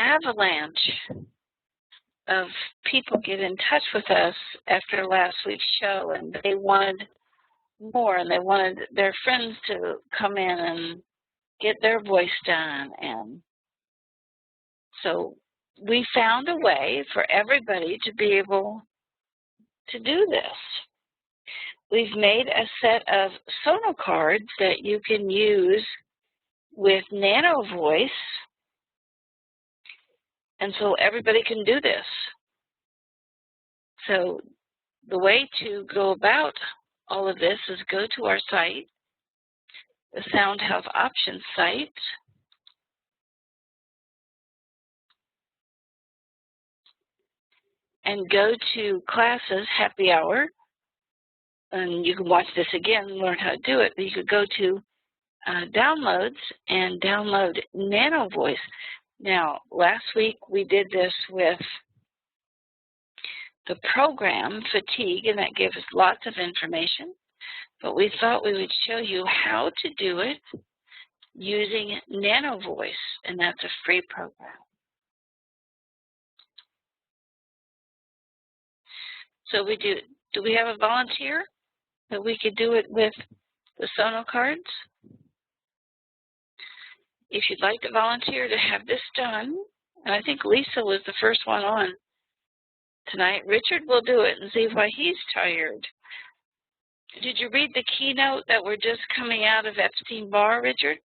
avalanche of people get in touch with us after last week's show, and they wanted more, and they wanted their friends to come in and get their voice done. And so we found a way for everybody to be able to do this. We've made a set of Sono cards that you can use with Nano Voice, and so everybody can do this. So the way to go about all of this is go to our site, the Sound Health Options site, and go to Classes Happy Hour. And you can watch this again and learn how to do it. But you could go to Downloads and download Nano Voice. Now, last week we did this with the program Fatigue, and that gave us lots of information. But we thought we would show you how to do it using Nano Voice, and that's a free program. So do we have a volunteer that we could do it with the Sono cards? If you'd like to volunteer to have this done, and I think Lisa was the first one on tonight, Richard will do it and see why he's tired. Did you read the keynote that we're just coming out of Epstein-Barr, Richard?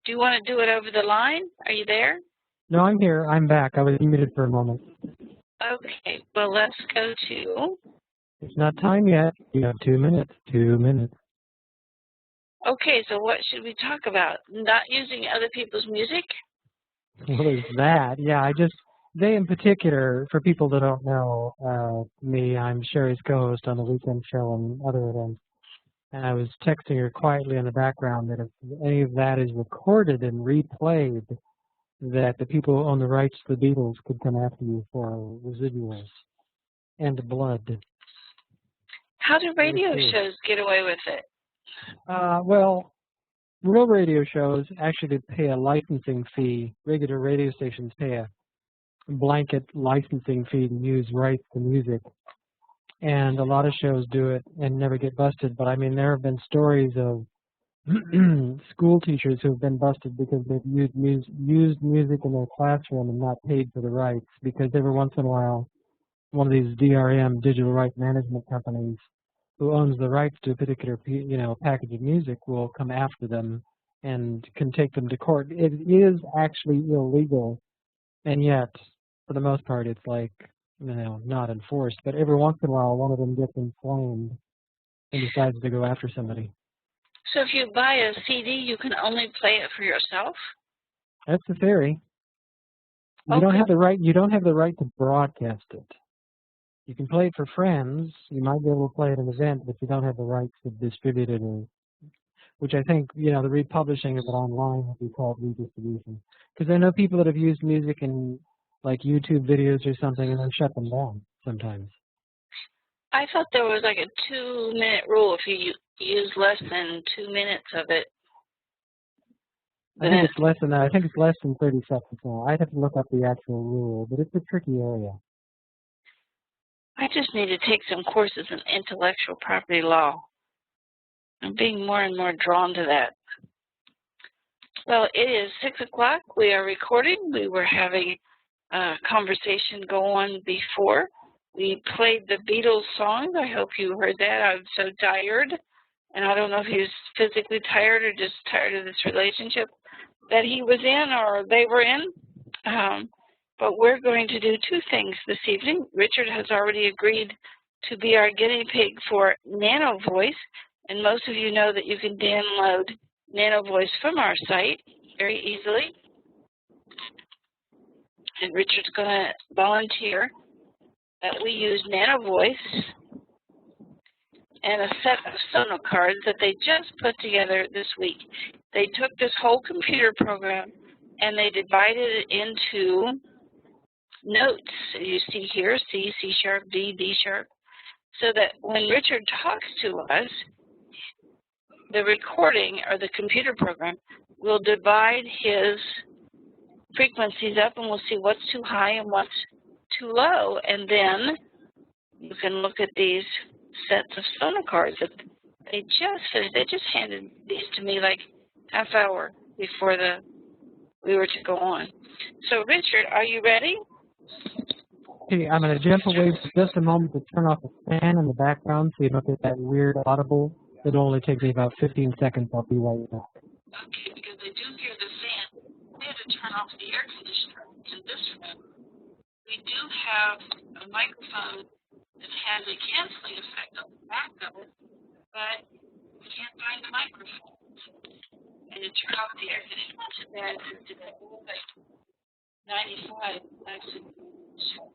Do you want to do it over the line? Are you there? No, I'm here. I'm back. I was muted for a moment. Okay, well, let's go to... It's not time yet. You have 2 minutes. 2 minutes. Okay, so what should we talk about? Not using other people's music? Well, there's that. Yeah, they in particular, for people that don't know me, I'm Sherry's co-host on the weekend show and other events. And I was texting her quietly in the background that if any of that is recorded and replayed, that the people who own the rights to the Beatles could come after you for residuals and blood. How do radio shows get away with it? Well, real radio shows actually pay a licensing fee. Regular radio stations pay a blanket licensing fee to use rights to music. And a lot of shows do it and never get busted. But I mean, there have been stories of school teachers who have been busted because they've used music in their classroom and not paid for the rights, because every once in a while, one of these DRM, digital rights management companies, who owns the rights to a particular package of music will come after them and can take them to court. It is actually illegal, and yet, for the most part, it's like, not enforced. But every once in a while, one of them gets inflamed and decides to go after somebody. So if you buy a CD, you can only play it for yourself? That's the theory. You Okay. don't have the right. You don't have the right to broadcast it. You can play it for friends. You might be able to play it at an event, but you don't have the rights to distribute it, which I think, the republishing of it online would be called redistribution. Because I know people that have used music in like YouTube videos or something, and then shut them down sometimes. I thought there was like a 2-minute rule if you use less than 2 minutes of it. I think it's less than that. I think it's less than 30 seconds now. I'd have to look up the actual rule, but it's a tricky area. I just need to take some courses in intellectual property law. I'm being more and more drawn to that. Well, it is 6 o'clock. We are recording. We were having a conversation go on before. We played the Beatles songs. I hope you heard that. I'm so tired. And I don't know if he was physically tired or just tired of this relationship that he was in or they were in. But we're going to do 2 things this evening. Richard has already agreed to be our guinea pig for Nano Voice. And most of you know that you can download Nano Voice from our site very easily. And Richard's going to volunteer that we use Nano Voice and a set of Sono cards that they just put together this week. They took this whole computer program and they divided it into notes. You see here, C, C sharp, D, D sharp, so that when Richard talks to us, the recording or the computer program will divide his frequencies up, and we'll see what's too high and what's too low. And then you can look at these sets of sonar cards that they just finished. They just handed these to me like half hour before we were to go on. So, Richard, are you ready? Okay, I'm going to jump away for just a moment to turn off the fan in the background so you don't get that weird audible. It'll only take me about 15 seconds. I'll be right back. Okay, because I do hear the fan. We had to turn off the air conditioner in this room. We do have a microphone that has a canceling effect on the back of it, but we can't find the microphone. And to turn off the air conditioner, not too bad today. It was like 95, actually. So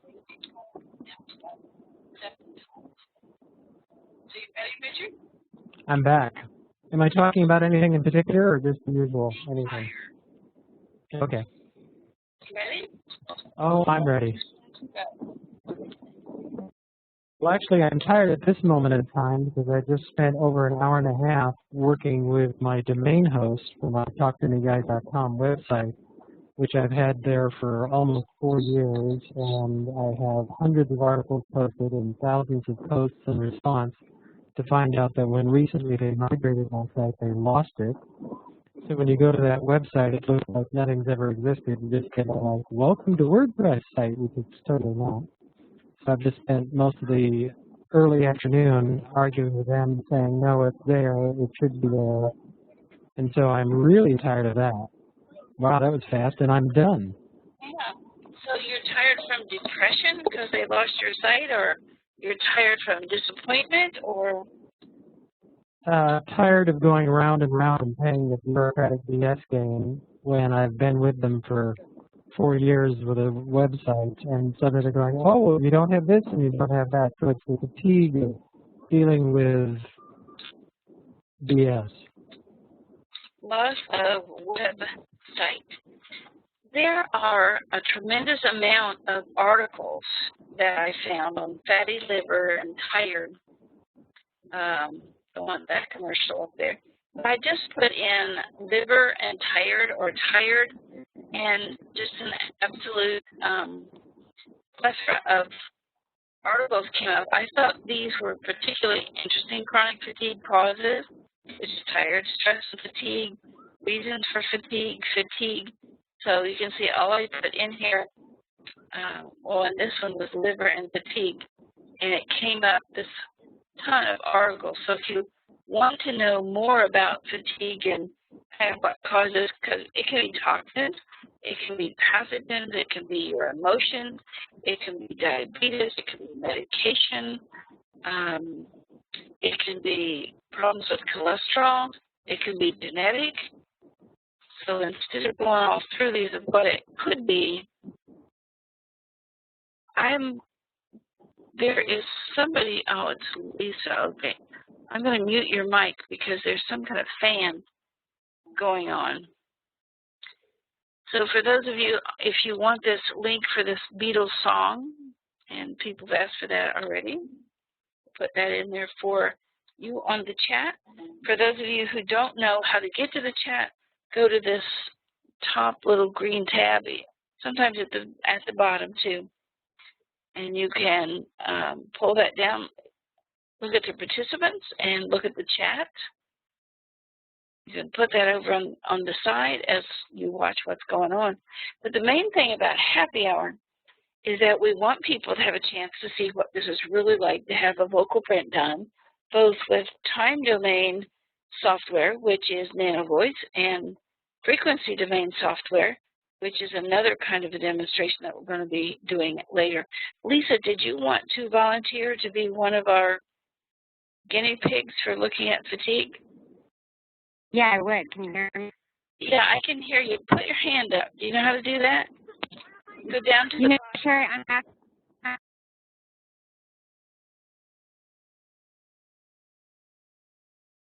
you ready, Richard? I'm back. Am I talking about anything in particular or just the usual anything? Okay. You ready? Oh, I'm ready. Well, actually, I'm tired at this moment in time because I just spent over an hour and a half working with my domain host for my TalkToMeGuy.com website, which I've had there for almost 4 years, and I have hundreds of articles posted and thousands of posts in response to find out that when recently they migrated my site, they lost it. So when you go to that website, it looks like nothing's ever existed. You just get like, welcome to WordPress site, which is totally not. So I've just spent most of the early afternoon arguing with them, saying, no, it's there, it should be there. And so I'm really tired of that. Wow, that was fast, and I'm done. Yeah. So you're tired from depression because they lost your site, or you're tired from disappointment, or? Tired of going round and round and playing the bureaucratic BS game when I've been with them for 4 years with a website, and suddenly they're going, oh, well, you don't have this and you don't have that. So it's the fatigue of dealing with BS. Loss of website. There are a tremendous amount of articles that I found on fatty liver and tired. Don't want that commercial up there. But I just put in liver and tired, or tired, and just an absolute plethora of articles came up. I thought these were particularly interesting. Chronic fatigue causes, which is tired, stress and fatigue, reasons for fatigue, fatigue. So you can see all I put in here. Well, and this one was liver and fatigue, and it came up this ton of articles. So if you want to know more about fatigue and kind of what causes, because it can be toxins, it can be pathogens, it can be your emotions, it can be diabetes, it can be medication, it can be problems with cholesterol, it can be genetic. So instead of going all through these of what it could be, there is somebody, oh, it's Lisa, okay. I'm going to mute your mic because there's some kind of fan going on. So for those of you, if you want this link for this Beatles song, and people have asked for that already, put that in there for you on the chat. For those of you who don't know how to get to the chat, go to this top little green tab, sometimes at the bottom too, and you can pull that down, look at the participants, and look at the chat. You can put that over on the side as you watch what's going on. But the main thing about happy hour is that we want people to have a chance to see what this is really like to have a vocal print done, both with time domain software, which is NanoVoice, and frequency domain software, which is another kind of a demonstration that we're going to be doing later. Lisa, did you want to volunteer to be one of our guinea pigs for looking at fatigue? Yeah, I would. Can you hear me? Yeah, I can hear you. Put your hand up. Do you know how to do that? Go down to You the... know, Sherry, I'm not.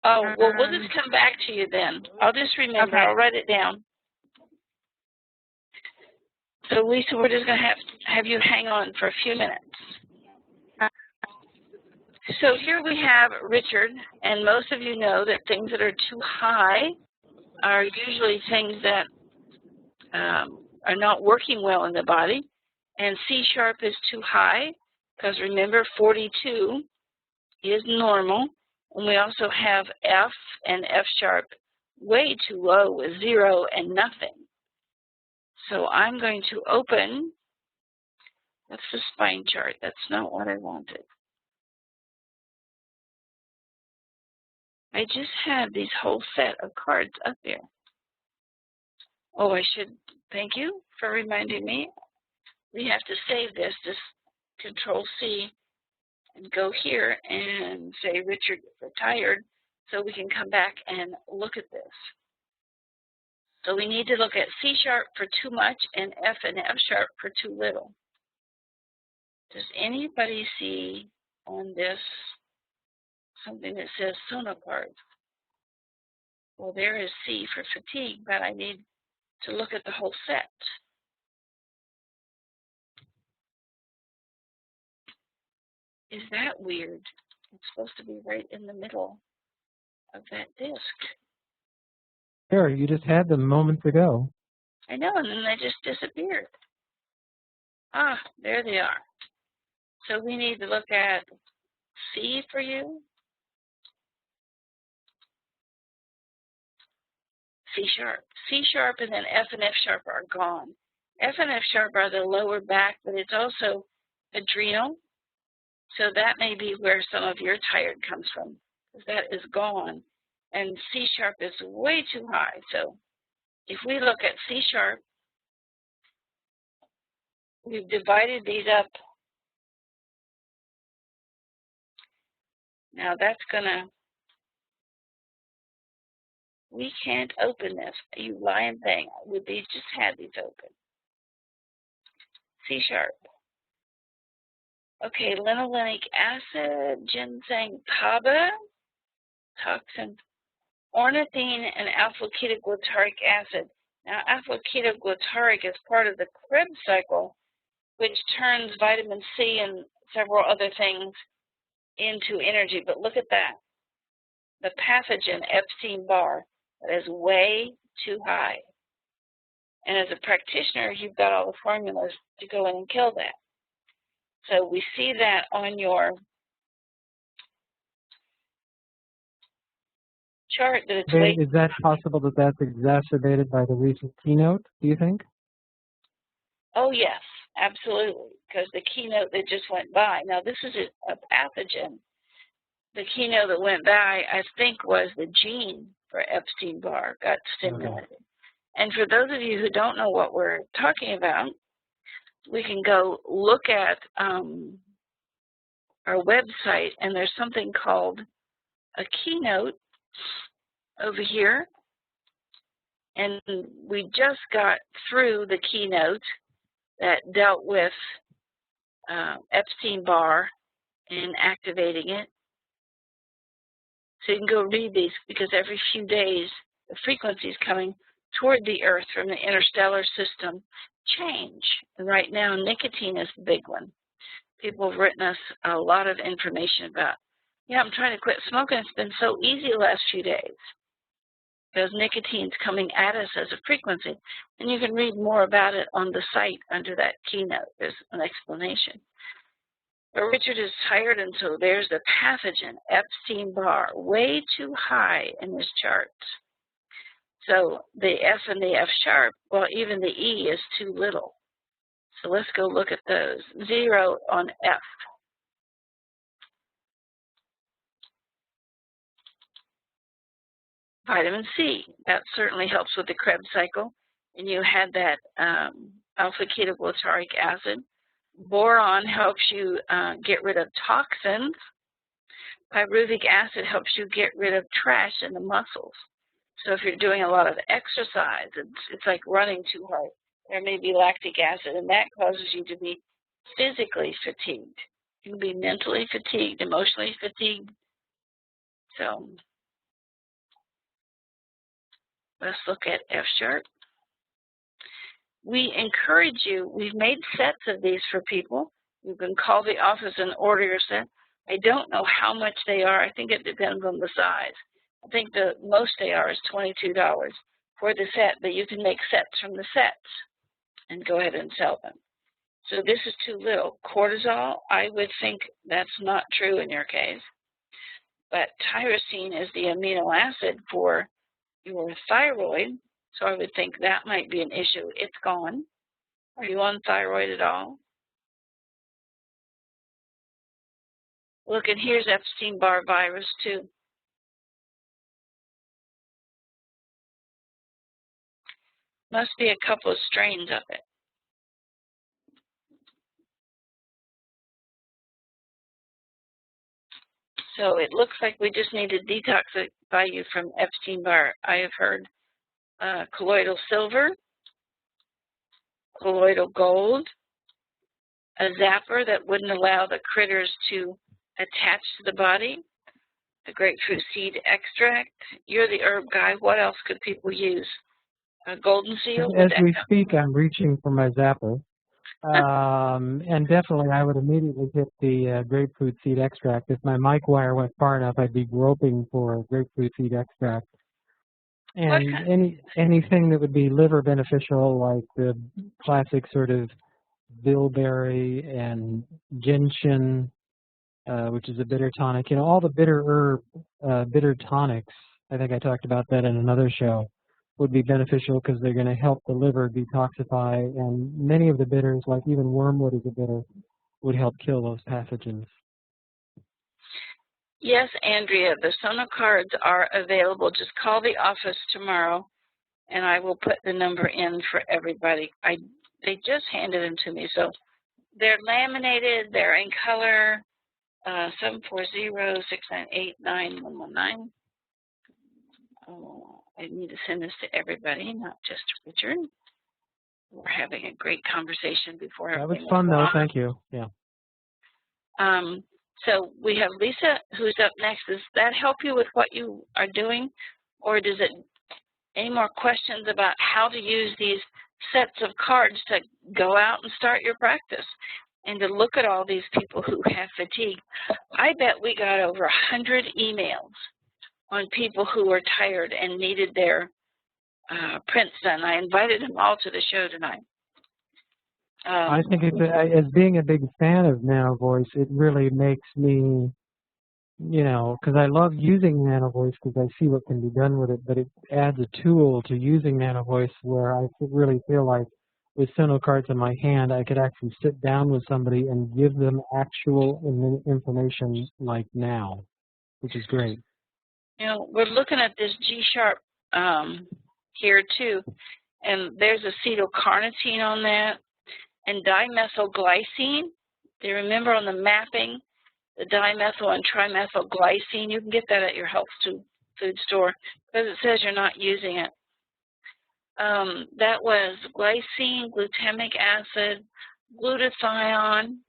Oh, well, we'll just come back to you then. I'll just remember. Okay. I'll write it down. So, Lisa, we're just going to have you hang on for a few minutes. So here we have Richard, and most of you know that things that are too high are usually things that are not working well in the body, and C sharp is too high, because remember 42 is normal, and we also have F and F sharp way too low with 0 and nothing. So I'm going to open, that's the spine chart, that's not what I wanted. I just had these whole set of cards up there. Oh, I should, thank you for reminding me. We have to save this, just Control C, and go here and say Richard retired, so we can come back and look at this. So we need to look at C sharp for too much and F sharp for too little. Does anybody see on this something that says Sonopard? Well, there is C for fatigue, but I need to look at the whole set. Is that weird? It's supposed to be right in the middle of that disc. Sure, you just had them moments ago. I know, and then they just disappeared. Ah, there they are. So we need to look at C for you. C sharp. C sharp and then F and F sharp are gone. F and F sharp are the lower back, but it's also adrenal. So that may be where some of your tired comes from, because that is gone. And C sharp is way too high. So if we look at C sharp, we've divided these up. Now that's gonna, we can't open this, you lying thing. We just had these open. C sharp. Okay, linolenic acid, ginseng, GABA, toxin, ornithine, and alpha-ketoglutarate acid. Now, alpha-ketoglutarate is part of the Krebs cycle, which turns vitamin C and several other things into energy. But look at that. The pathogen, Epstein-Barr, that is way too high. And as a practitioner, you've got all the formulas to go in and kill that. So we see that on your chart that it's way. Is that possible that that's exacerbated by the recent keynote, do you think? Oh, yes, absolutely, because the keynote that just went by. Now, this is a pathogen. The keynote that went by, I think, was the gene for Epstein-Barr got stimulated. Okay. And for those of you who don't know what we're talking about, we can go look at our website, and there's something called a keynote over here. And we just got through the keynote that dealt with Epstein-Barr and activating it. So you can go read these, because every few days the frequencies coming toward the Earth from the interstellar system change. And right now nicotine is the big one. People have written us a lot of information about, yeah, I'm trying to quit smoking. It's been so easy the last few days, because nicotine's coming at us as a frequency. And you can read more about it on the site under that keynote. There's an explanation. But Richard is tired, and so there's the pathogen, Epstein-Barr, way too high in this chart. So the F and the F sharp, well, even the E is too little. So let's go look at those. 0 on F. Vitamin C, that certainly helps with the Krebs cycle. And you had that alpha-ketoglutarate acid. Boron helps you get rid of toxins. Pyruvic acid helps you get rid of trash in the muscles. So if you're doing a lot of exercise, it's like running too hard. There may be lactic acid, and that causes you to be physically fatigued. You can be mentally fatigued, emotionally fatigued. So let's look at F sharp. We encourage you, we've made sets of these for people. You can call the office and order your set. I don't know how much they are. I think it depends on the size. I think the most they are is $22 for the set, but you can make sets from the sets and go ahead and sell them. So this is too little. Cortisol, I would think that's not true in your case. But tyrosine is the amino acid for your thyroid, so I would think that might be an issue. It's gone. Are you on thyroid at all? Look, and here's Epstein-Barr virus too. Must be a couple of strains of it. So it looks like we just need to detoxify you from Epstein-Barr. I have heard colloidal silver, colloidal gold, a zapper that wouldn't allow the critters to attach to the body, the grapefruit seed extract. You're the herb guy. What else could people use? A golden seal? As we speak, I'm reaching for my zapper. And definitely I would immediately hit the grapefruit seed extract. If my mic wire went far enough, I'd be groping for grapefruit seed extract. And anything that would be liver beneficial, like the classic sort of bilberry and gentian, which is a bitter tonic. You know, all the bitter herb, bitter tonics, I think I talked about that in another show, would be beneficial because they're going to help the liver detoxify, and many of the bitters, like even wormwood is a bitter, would help kill those pathogens. Yes, Andrea, the Sono cards are available. Just call the office tomorrow, and I will put the number in for everybody. They just handed them to me, so they're laminated. They're in color. 740-698-9119. I need to send this to everybody, not just Richard. We're having a great conversation before. That was fun, though. Thank you. Yeah. So we have Lisa, who's up next. Does that help you with what you are doing, or does it? Any more questions about how to use these sets of cards to go out and start your practice and to look at all these people who have fatigue? I bet we got over 100 emails on people who were tired and needed their prints done. I invited them all to the show tonight. I think as being a big fan of NanoVoice, it really makes me, you know, because I love using NanoVoice because I see what can be done with it, but it adds a tool to using NanoVoice where I really feel like with Sono cards in my hand, I could actually sit down with somebody and give them actual information like now, which is great. You know, we're looking at this G-sharp here too, and there's acetylcarnitine on that, and dimethylglycine. Do you remember on the mapping, the dimethyl and trimethylglycine? You can get that at your health food store because it says you're not using it. That was glycine, glutamic acid, glutathione,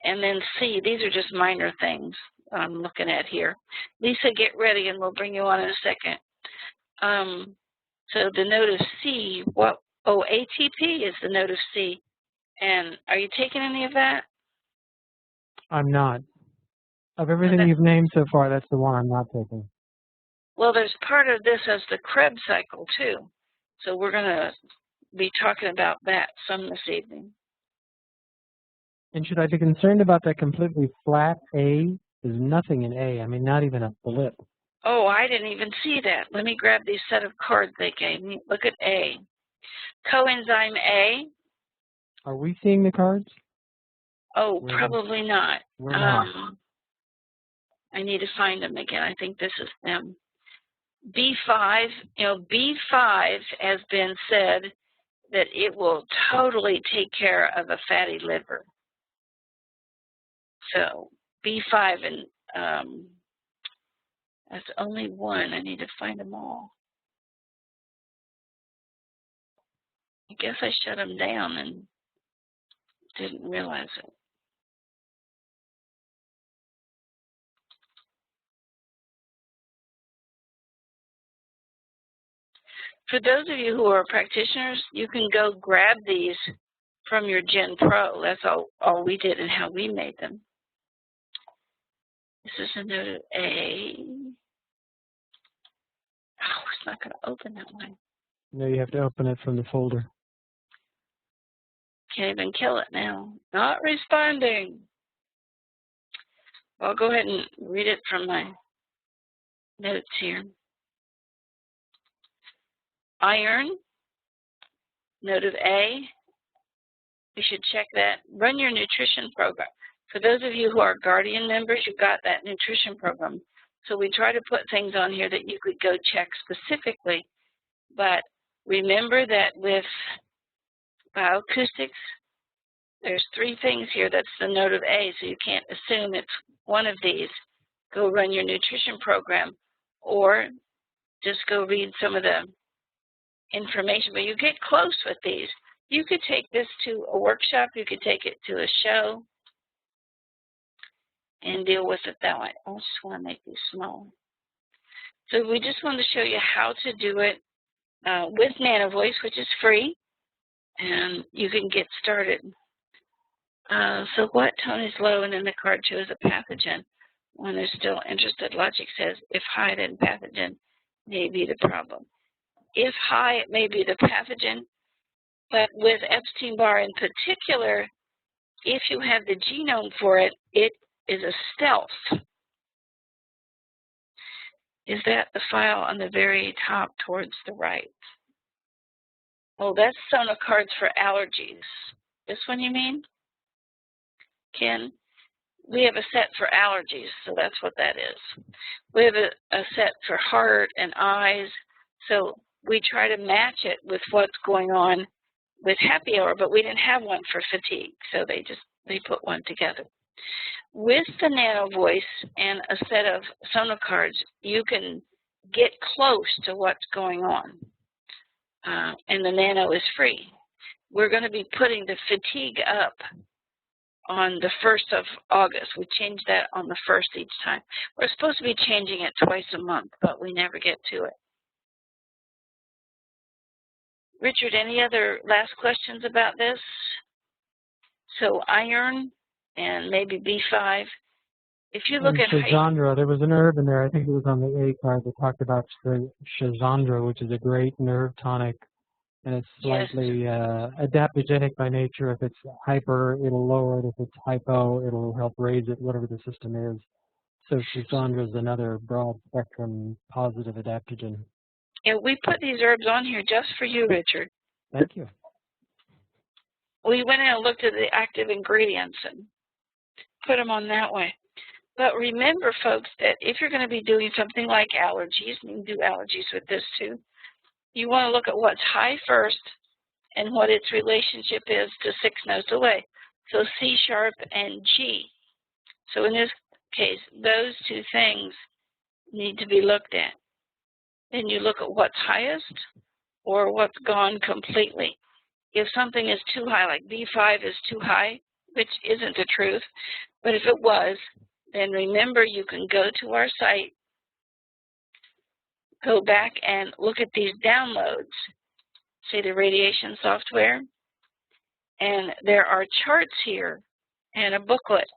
and then C. These are just minor things I'm looking at here. Lisa, get ready, and we'll bring you on in a second. So the note of C, ATP is the note of C. And are you taking any of that? I'm not. Of everything you've named so far, that's the one I'm not taking. Well, there's part of this as the Krebs cycle, too. So we're going to be talking about that some this evening. And should I be concerned about that completely flat A? There's nothing in A. I mean, not even a blip. Oh, I didn't even see that. Let me grab these set of cards they gave me. Look at A. Coenzyme A. Are we seeing the cards? Oh, probably not. We're not. I need to find them again. I think this is them. B5, you know, B5 has been said that it will totally take care of a fatty liver. So B5, and that's only one. I need to find them all. I guess I shut them down and didn't realize it. For those of you who are practitioners, you can go grab these from your Gen Pro. That's all we did and how we made them. This is a node A. Oh, it's not going to open that one. No, you have to open it from the folder. Can't even kill it now. Not responding. I'll go ahead and read it from my notes here. Iron, node of A. You should check that. Run your nutrition program. For those of you who are Guardian members, you've got that nutrition program. So we try to put things on here that you could go check specifically. But remember that with bioacoustics, there's 3 things here. That's the node of A, so you can't assume it's one of these. Go run your nutrition program, or just go read some of the information. But you get close with these. You could take this to a workshop. You could take it to a show and deal with it that way. I just want to make these small. So we just wanted to show you how to do it with NanoVoice, which is free, and you can get started. So what tone is low, and then the card shows a pathogen. When they're still interested, logic says if high, then pathogen may be the problem. If high, it may be the pathogen, but with Epstein-Barr in particular, if you have the genome for it, it is a stealth. Is that the file on the very top towards the right? Oh, that's Sonocards for allergies. This one you mean, Ken? We have a set for allergies, so that's what that is. We have a set for heart and eyes, so we try to match it with what's going on with happy hour, but we didn't have one for fatigue, so they put one together. With the NanoVoice and a set of Sonocards, you can get close to what's going on, and the Nano is free. We're going to be putting the fatigue up on the 1st of August. We change that on the 1st each time. We're supposed to be changing it twice a month, but we never get to it. Richard, any other last questions about this? So iron and maybe B5. If you look at Schizandra, there was an herb in there, I think it was on the A card that talked about Schizandra, which is a great nerve tonic, and it's slightly adaptogenic by nature. If it's hyper, it'll lower it. If it's hypo, it'll help raise it, whatever the system is. So Schizandra is another broad spectrum positive adaptogen. Yeah, we put these herbs on here just for you, Richard. Thank you. We went in and looked at the active ingredients and put them on that way. But remember, folks, that if you're going to be doing something like allergies, and you can do allergies with this too, you want to look at what's high first and what its relationship is to 6 notes away. So C sharp and G. So in this case, those 2 things need to be looked at. Then you look at what's highest or what's gone completely. If something is too high, like B5 is too high, which isn't the truth, but if it was, then remember you can go to our site, go back and look at these downloads, say the radiation software, and there are charts here and a booklet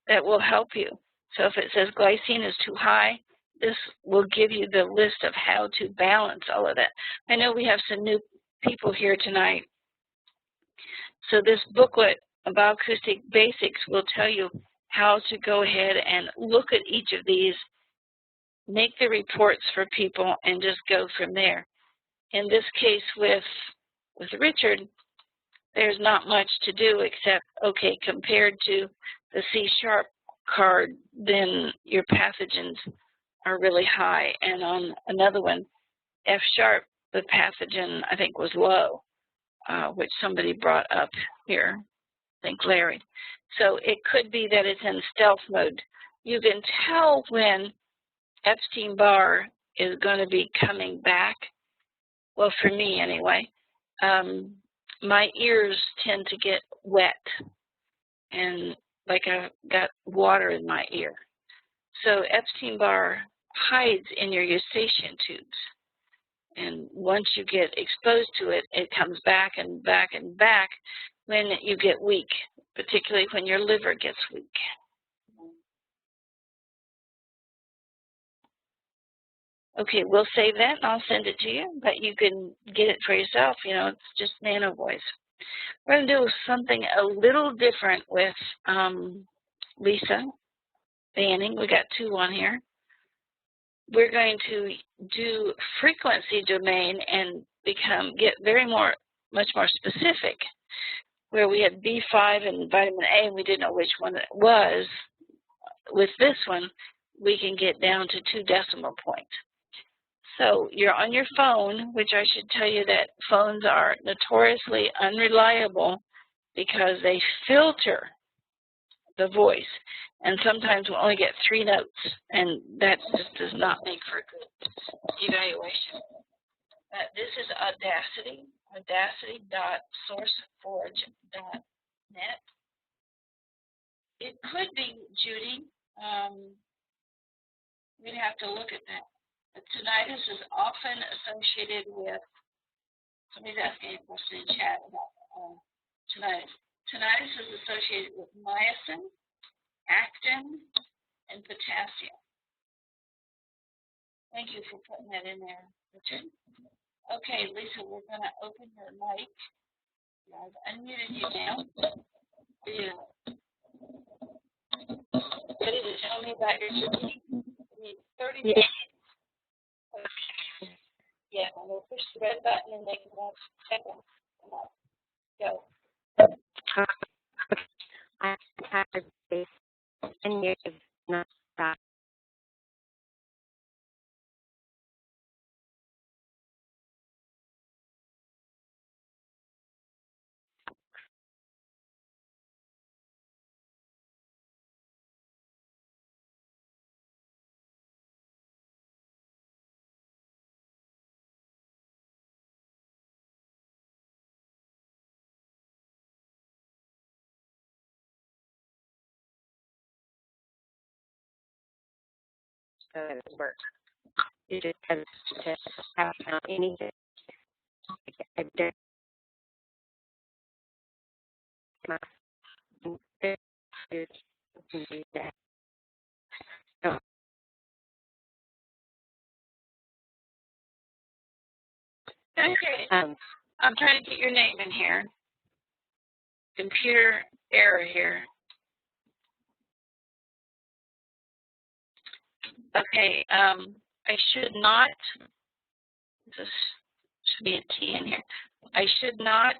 that will help you. So if it says glycine is too high, this will give you the list of how to balance all of that. I know we have some new people here tonight. So this booklet, Bioacoustic Basics, will tell you how to go ahead and look at each of these, make the reports for people, and just go from there. In this case with Richard, there's not much to do except, okay, compared to the C sharp card, then your pathogens are really high. And on another one, F sharp, the pathogen, I think, was low, which somebody brought up here, I think Larry. So it could be that it's in stealth mode. You can tell when Epstein-Barr is going to be coming back. Well, for me anyway. My ears tend to get wet and like I've got water in my ear. So Epstein-Barr hides in your eustachian tubes. And once you get exposed to it, it comes back and back and back when you get weak, particularly when your liver gets weak. Okay, we'll save that and I'll send it to you, but you can get it for yourself. You know, it's just Nano Voice. We're going to do something a little different with Lisa Banning. We got two on here. We're going to do frequency domain and get much more specific. Where we had B5 and vitamin A, and we didn't know which one it was. With this one, we can get down to 2 decimal points. So you're on your phone, which I should tell you that phones are notoriously unreliable because they filter the voice. And sometimes we'll only get 3 notes, and that just does not make for a good evaluation. This is Audacity, audacity.sourceforge.net. It could be Judy. We'd have to look at that. Tinnitus is often associated with, somebody's asking a question in chat about tinnitus. Tinnitus is associated with myosin, actin, and potassium. Thank you for putting that in there, Richard. Okay, Lisa, we're going to open your mic. I've unmuted you now. Yeah. Ready to tell me about your journey? 30 minutes. Okay. Yeah, I'm going to push the red button and make 1 second. Go. I have this 10 years of not stop. Work. You just have to have anything. I've done my that. Oh. Okay. I'm trying to get your name in here. Computer error here. Okay, I should not, this should be a T in here. I should not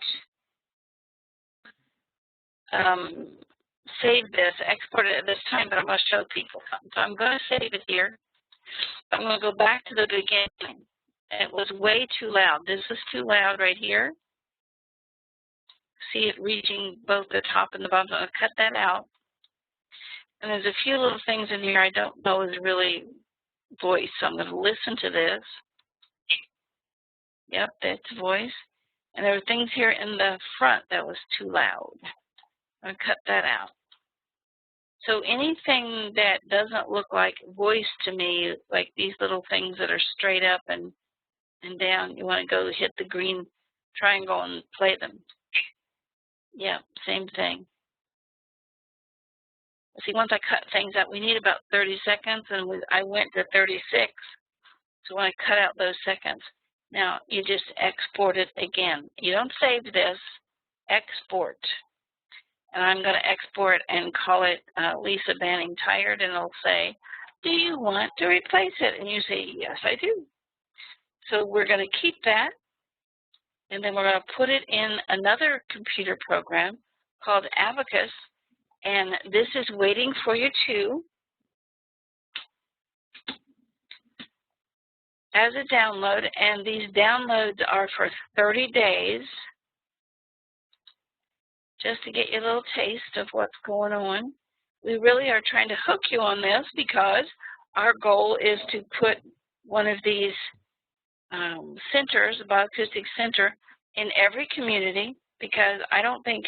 save this, export it at this time, but I'm going to show people something. So I'm going to save it here. I'm going to go back to the beginning. It was way too loud. This is too loud right here. See it reaching both the top and the bottom. So I'm going to cut that out. And there's a few little things in here I don't know is really voice. So I'm going to listen to this. Yep, that's voice. And there were things here in the front that was too loud. I'm going to cut that out. So anything that doesn't look like voice to me, like these little things that are straight up and down, you want to go hit the green triangle and play them. Yeah, same thing. See, once I cut things out, we need about 30 seconds, and I went to 36. So when I cut out those seconds, now you just export it again. You don't save this, export. And I'm going to export and call it Lisa Banning Tired, and it'll say, do you want to replace it? And you say, yes, I do. So we're going to keep that, and then we're going to put it in another computer program called Abacus, and this is waiting for you too as a download, and these downloads are for 30 days, just to get you a little taste of what's going on. We really are trying to hook you on this because our goal is to put one of these centers, a bioacoustic center, in every community, because I don't think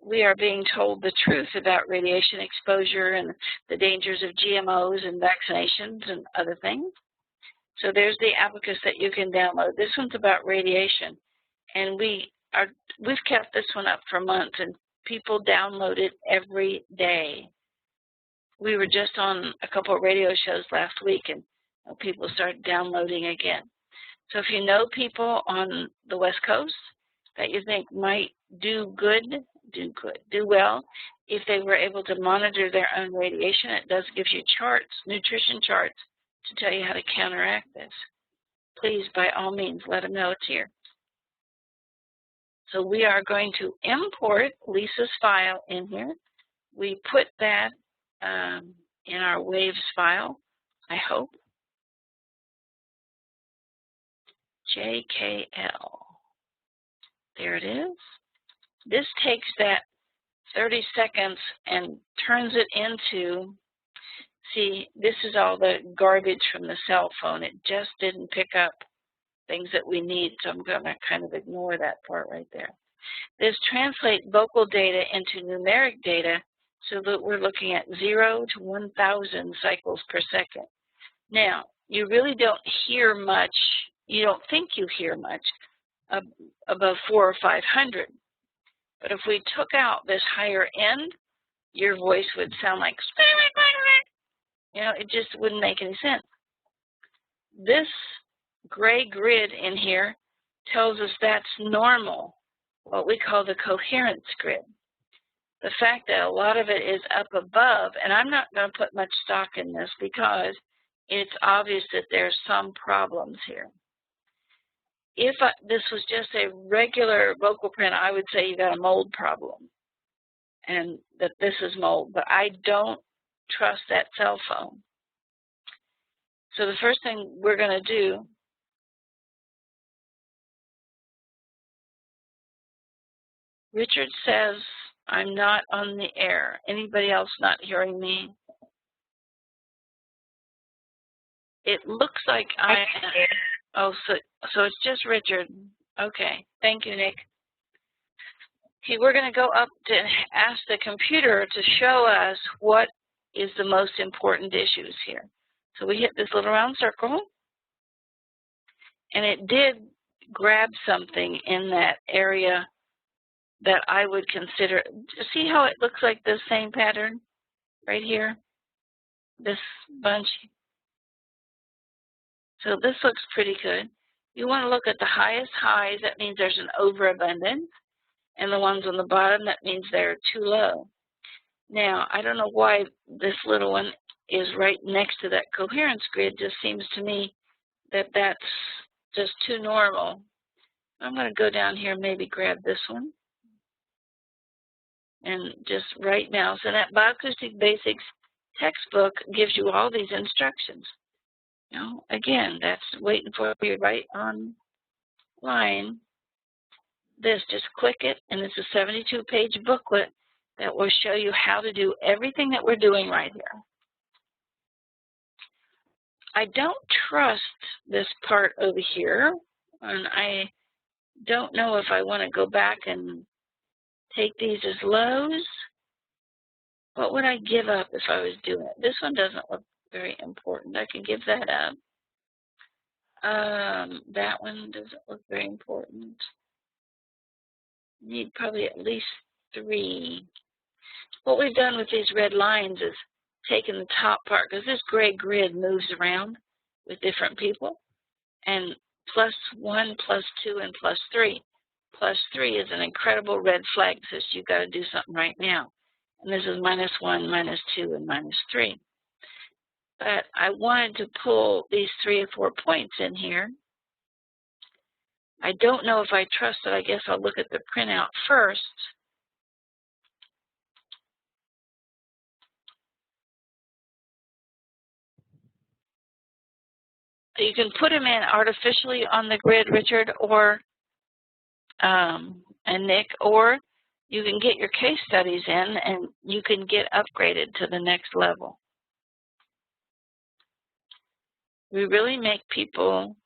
we are being told the truth about radiation exposure and the dangers of GMOs and vaccinations and other things. So there's the Abacus that you can download. This one's about radiation, and we've kept this one up for months, and people download it every day. We were just on a couple of radio shows last week, and People start downloading again. So if you know people on the West Coast that you think might do well, if they were able to monitor their own radiation, it does give you charts, nutrition charts, to tell you how to counteract this. Please, by all means, let them know it's here. So we are going to import Lisa's file in here. We put that in our waves file, I hope. JKL. There it is. This takes that 30 seconds and turns it into, see, this is all the garbage from the cell phone. It just didn't pick up things that we need, so I'm going to kind of ignore that part right there. This translates vocal data into numeric data so that we're looking at 0 to 1,000 cycles per second. Now, you really don't hear much, you don't think you hear much above 400 or 500. But if we took out this higher end, your voice would sound like, it just wouldn't make any sense. This gray grid in here tells us that's normal, what we call the coherence grid. The fact that a lot of it is up above, and I'm not going to put much stock in this because it's obvious that there's some problems here. If this was just a regular vocal print, I would say you got a mold problem and that this is mold, but I don't trust that cell phone. So the first thing we're going to do Richard says, I'm not on the air. Anybody else not hearing me? It looks like I am. Oh, so it's just Richard. Okay. Thank you, Nick. Okay, we're going to go up to ask the computer to show us what is the most important issues here. So we hit this little round circle, and it did grab something in that area that I would consider. See how it looks like the same pattern right here? This bunch. So this looks pretty good. You want to look at the highest highs. That means there's an overabundance. And the ones on the bottom, that means they're too low. Now, I don't know why this little one is right next to that coherence grid. Just seems to me that that's just too normal. I'm going to go down here and maybe grab this one. And just right now, so that Bioacoustic Basics textbook gives you all these instructions. You know, again, that's waiting for you right on line. This, just click it, and it's a 72-page booklet that will show you how to do everything that we're doing right here. I don't trust this part over here, and I don't know if I want to go back and take these as lows. What would I give up if I was doing it? This one doesn't look very important. I can give that up. That one doesn't look very important. Need probably at least 3. What we've done with these red lines is taken the top part, because this gray grid moves around with different people, and +1, +2, and +3. +3 is an incredible red flag that says you've got to do something right now. And this is -1, -2, and -3. But I wanted to pull these 3 or 4 points in here. I don't know if I trust it. I guess I'll look at the printout first. You can put them in artificially on the grid, Richard, or and Nick, or you can get your case studies in and you can get upgraded to the next level. We really make people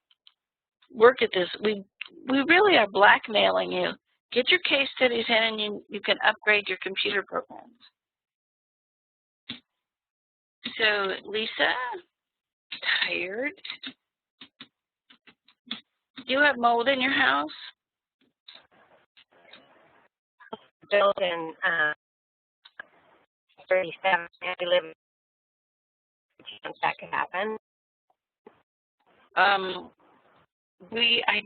work at this. We really are blackmailing you. Get your case studies in and you can upgrade your computer programs. So, Lisa, tired. Do you have mold in your house? Built in 37, and we live in that could happen. I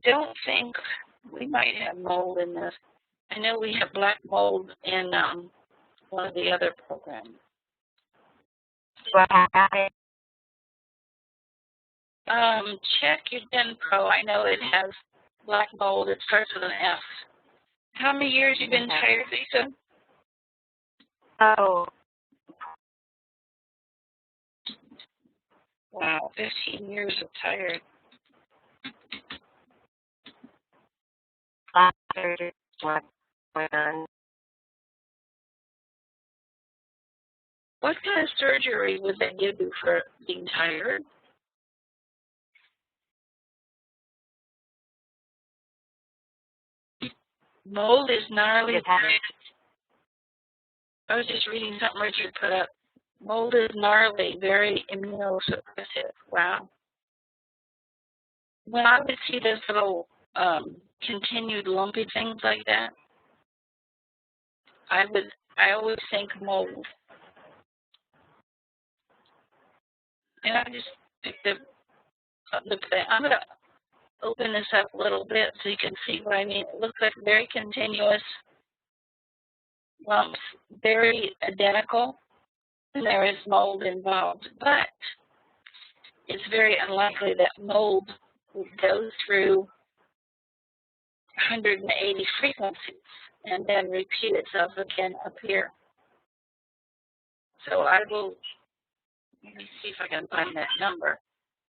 don't think we might have mold in this. I know we have black mold in one of the other programs. Check your DenPro. I know it has black mold. It starts with an F. How many years you been tired, Lisa? Oh, Wow, 15 years of tired. last surgery was done. What kind of surgery would they give you for being tired? Mold is gnarly. I was just reading something Richard put up. Mold is gnarly, very immunosuppressive. Wow. When I would see those little continued lumpy things like that, I always think mold. And I just picked I'm going to open this up a little bit so you can see what I mean. It looks like very continuous lumps, very identical, and there is mold involved. But it's very unlikely that mold would go through 180 frequencies and then repeat itself again up here. So I will, let me see if I can find that number.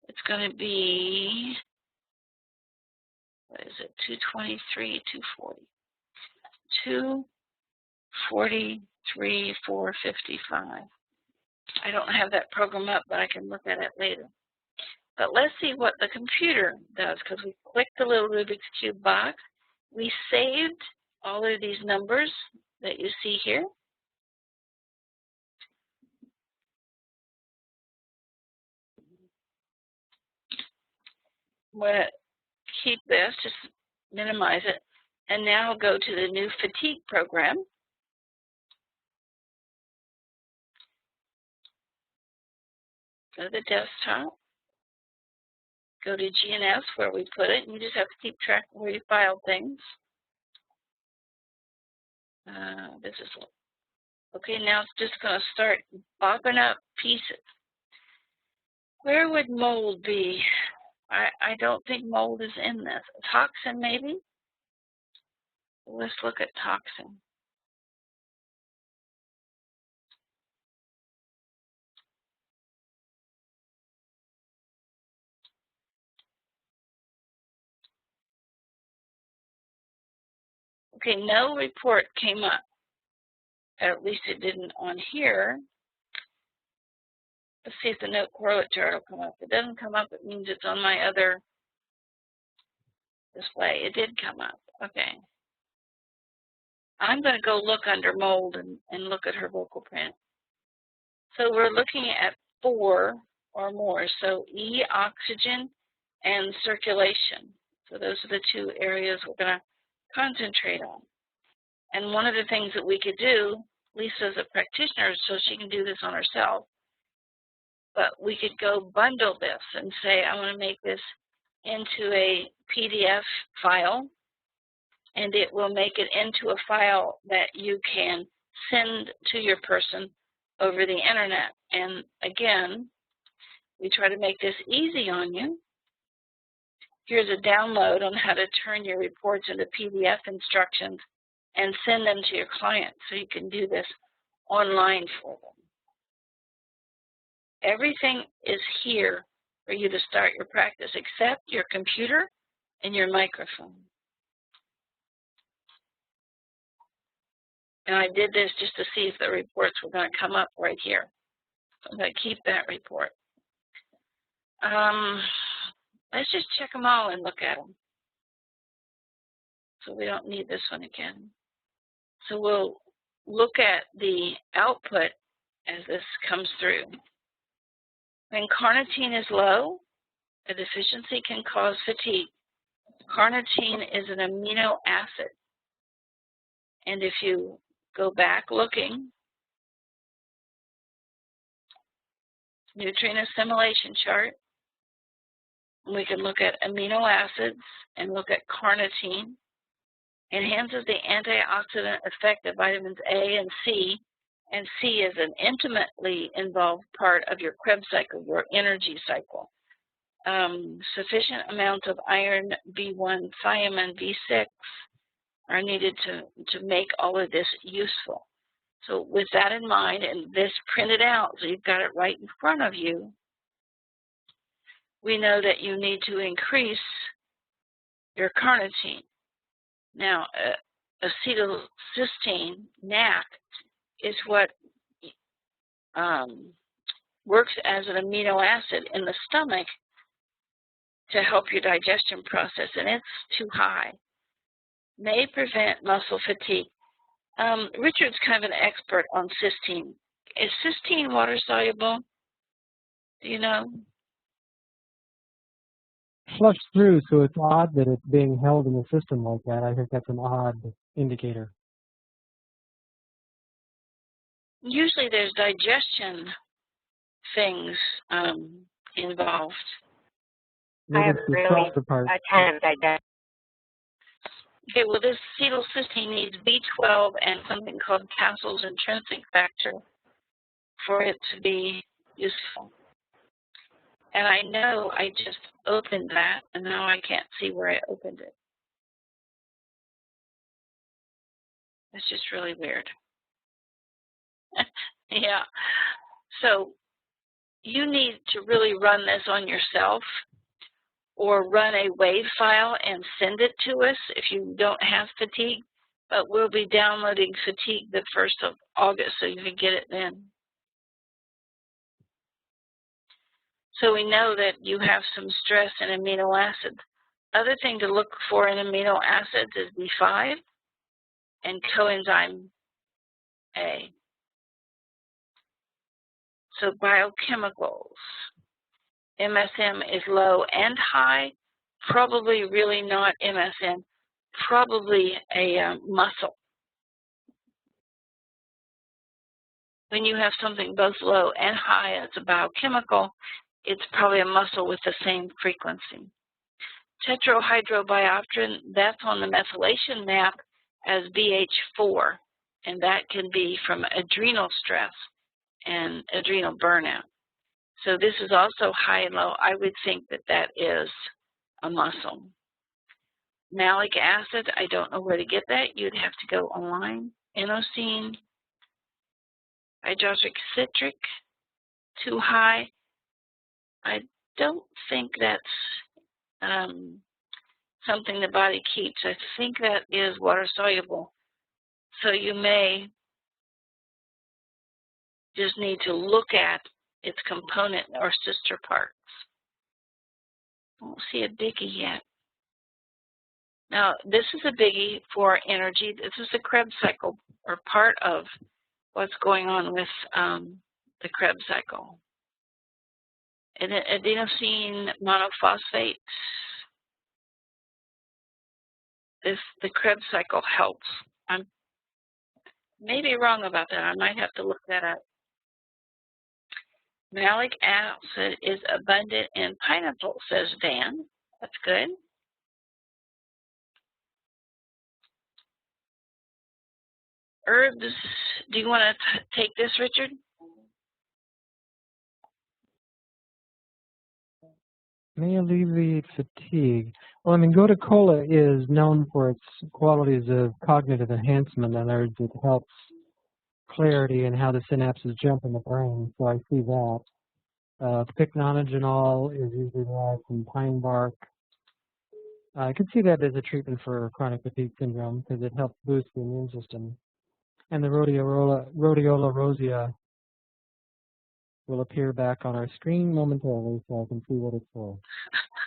It's going to be, what is it, 223, 240. 243, 455. I don't have that program up, but I can look at it later. But let's see what the computer does, because we clicked the little Rubik's Cube box. We saved all of these numbers that you see here. I'm going to keep this, just minimize it, and now go to the new fatigue program. Go to the desktop. Go to GNS where we put it, and you just have to keep track of where you filed things. This is okay. Now it's just going to start popping up pieces. Where would mold be? I don't think mold is in this. Toxin, maybe? Let's look at toxin. Okay, no report came up. At least it didn't on here. Let's see if the note correlate chart will come up. If it doesn't come up, it means it's on my other display. It did come up. Okay. I'm going to go look under mold and look at her vocal print. So we're looking at 4 or more. So E, oxygen, and circulation. So those are the 2 areas we're going to concentrate on. And one of the things that we could do, Lisa's a practitioner, so she can do this on herself, but we could go bundle this and say, I want to make this into a PDF file, and it will make it into a file that you can send to your person over the internet. And again, we try to make this easy on you. Here's a download on how to turn your reports into PDF instructions and send them to your client so you can do this online for them. Everything is here for you to start your practice except your computer and your microphone. And I did this just to see if the reports were going to come up right here. So I'm going to keep that report. Let's just check them all and look at them. So we don't need this one again. So we'll look at the output as this comes through. When carnitine is low, a deficiency can cause fatigue. Carnitine is an amino acid. And if you go back looking, nutrient assimilation chart, We can look at amino acids and look at carnitine. Enhances the antioxidant effect of vitamins A and C is an intimately involved part of your Krebs cycle, your energy cycle. Sufficient amounts of iron, B1, thiamine, B6 are needed to make all of this useful. So with that in mind, and this printed out, so you've got it right in front of you, we know that you need to increase your carnitine. Now, acetylcysteine, NAC, is what works as an amino acid in the stomach to help your digestion process, and it's too high. May prevent muscle fatigue. Richard's kind of an expert on cysteine. Is cysteine water soluble? Do you know? Flushed through, so it's odd that it's being held in the system like that. I think that's an odd indicator. Usually there's digestion things involved. Maybe I have it's the really softer part. a ton of digestion. Okay, well, this acetylcysteine needs B12 and something called Castle's intrinsic factor for it to be useful. And I know I just opened that, and now I can't see where I opened it. It's just really weird. Yeah. So you need to really run this on yourself, or run a WAV file and send it to us if you don't have fatigue. But we'll be downloading fatigue the 1st of August, so you can get it then. So we know that you have some stress in amino acids. Other thing to look for in amino acids is B5 and coenzyme A. So biochemicals. MSM is low and high, probably really not MSM, probably a muscle. When you have something both low and high as a biochemical, it's probably a muscle with the same frequency. Tetrahydrobiopterin, that's on the methylation map as BH4, and that can be from adrenal stress and adrenal burnout. So this is also high and low. I would think that that is a muscle. Malic acid, I don't know where to get that. You'd have to go online. Inosine, hydroxycitric, too high. I don't think that's something the body keeps. I think that is water soluble. So you may just need to look at its component or sister parts. I don't see a biggie yet. Now, this is a biggie for energy. This is the Krebs cycle, or part of what's going on with the Krebs cycle. Adenosine monophosphate. The Krebs cycle helps. I'm maybe wrong about that. I might have to look that up. Malic acid is abundant in pineapple, says Van. That's good. Herbs, do you want to take this, Richard? May alleviate fatigue. Well, I mean, Gotu Kola is known for its qualities of cognitive enhancement. In other words, it helps clarity and how the synapses jump in the brain, so I see that. Pycnogenol is usually derived from pine bark. I could see that as a treatment for chronic fatigue syndrome because it helps boost the immune system. And the rhodiola rosea will appear back on our screen momentarily so I can see what it's for.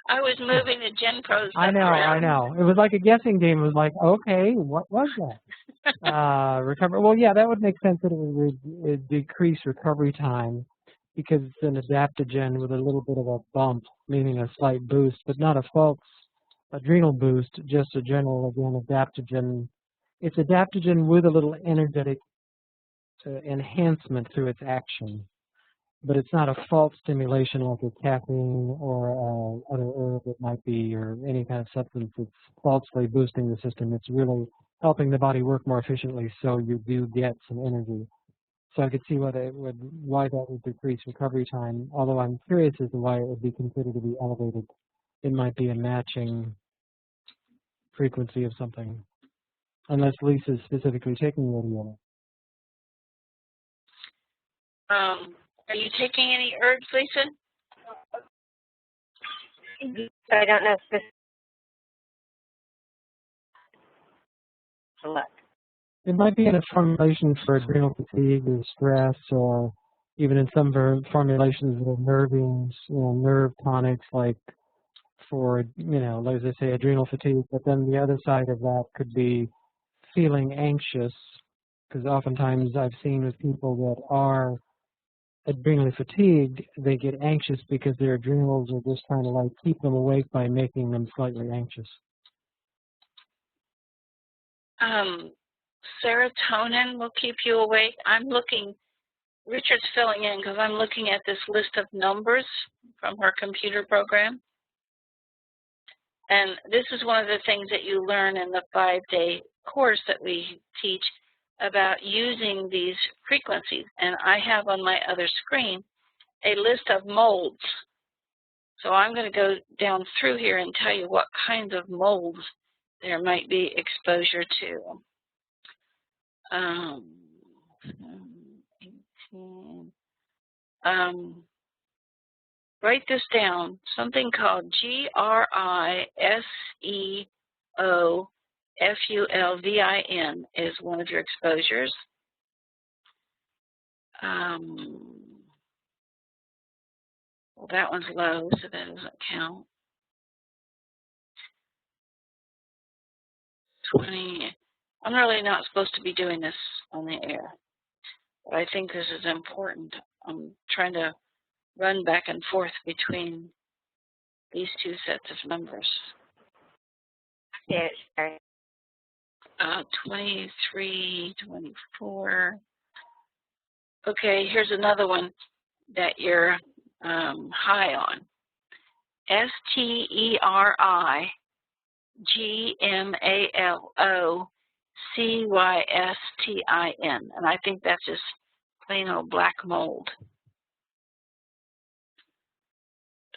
I was moving the GenPro. I know. It was like a guessing game. It was like, okay, what was that? Recover. Well, yeah, that would make sense that it would decrease recovery time because it's an adaptogen with a little bit of a bump, meaning a slight boost, but not a false adrenal boost, just a general, again, adaptogen. It's adaptogen with a little energetic enhancement through its action. but it's not a false stimulation like a caffeine or other herb it might be, or any kind of substance that's falsely boosting the system. It's really helping the body work more efficiently, so you do get some energy. So I could see why that would decrease recovery time, although I'm curious as to why it would be considered to be elevated. It might be a matching frequency of something, unless Lisa's specifically taking radiolin. Are you taking any herbs, Lisa? So I don't know if this look. It might be in a formulation for adrenal fatigue or stress, or even in some formulations that are nerving, nerve tonics, like for, like I say, adrenal fatigue. But then the other side of that could be feeling anxious, because oftentimes I've seen with people that are adrenally fatigued, they get anxious because their adrenals are just trying to like keep them awake by making them slightly anxious. Serotonin will keep you awake. I'm looking, Richard's filling in because I'm looking at this list of numbers from her computer program. And this is one of the things that you learn in the 5-day course that we teach about using these frequencies. And I have on my other screen a list of molds. So I'm going to go down through here and tell you what kinds of molds there might be exposure to. 18. Write this down. Something called GRISEOFULVIN is one of your exposures. Well, that one's low, so that doesn't count. 20. I'm really not supposed to be doing this on the air, but I think this is important. I'm trying to run back and forth between these two sets of numbers. Yes, sorry. 23, 24. Okay, here's another one that you're high on. STERIGMALOCYSTIN. And I think that's just plain old black mold.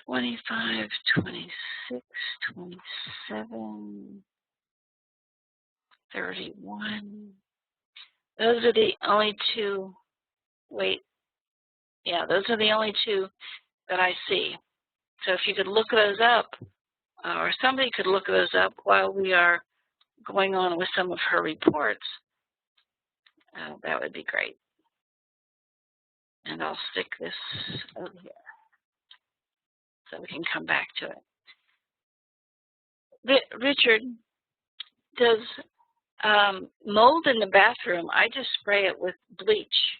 25, 26, 27, 31. Those are the only two. Wait. Yeah, those are the only two that I see. So if you could look those up, or somebody could look those up while we are going on with some of her reports, that would be great. And I'll stick this over here so we can come back to it. Richard, does mold in the bathroom, I just spray it with bleach.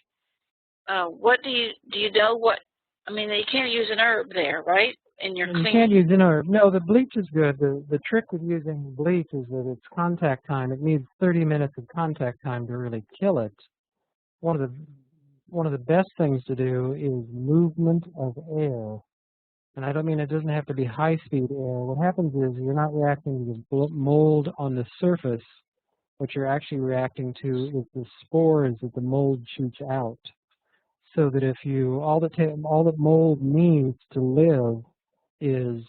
What do you know what, I mean, you can't use an herb there, right? In your cleaning. You can't use an herb. No, the bleach is good. The trick with using bleach is that it's contact time. It needs 30 minutes of contact time to really kill it. One of the best things to do is movement of air. And I don't mean it doesn't have to be high-speed air. What happens is you're not reacting to the mold on the surface. What you're actually reacting to is the spores that the mold shoots out. So that if you, all that mold needs to live is,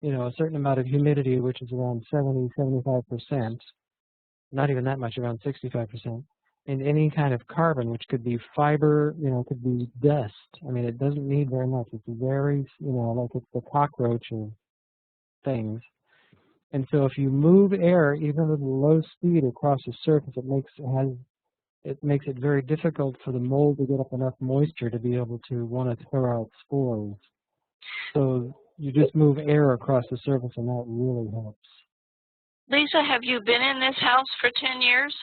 a certain amount of humidity, which is around 70–75%, not even that much, around 65%, and any kind of carbon, which could be fiber, could be dust. I mean, it doesn't need very much. It's very, like it's the cockroach of things. And so if you move air, even at a low speed across the surface, it makes it very difficult for the mold to get up enough moisture to be able to want to throw out spores. So you just move air across the surface, and that really helps. Lisa, have you been in this house for 10 years?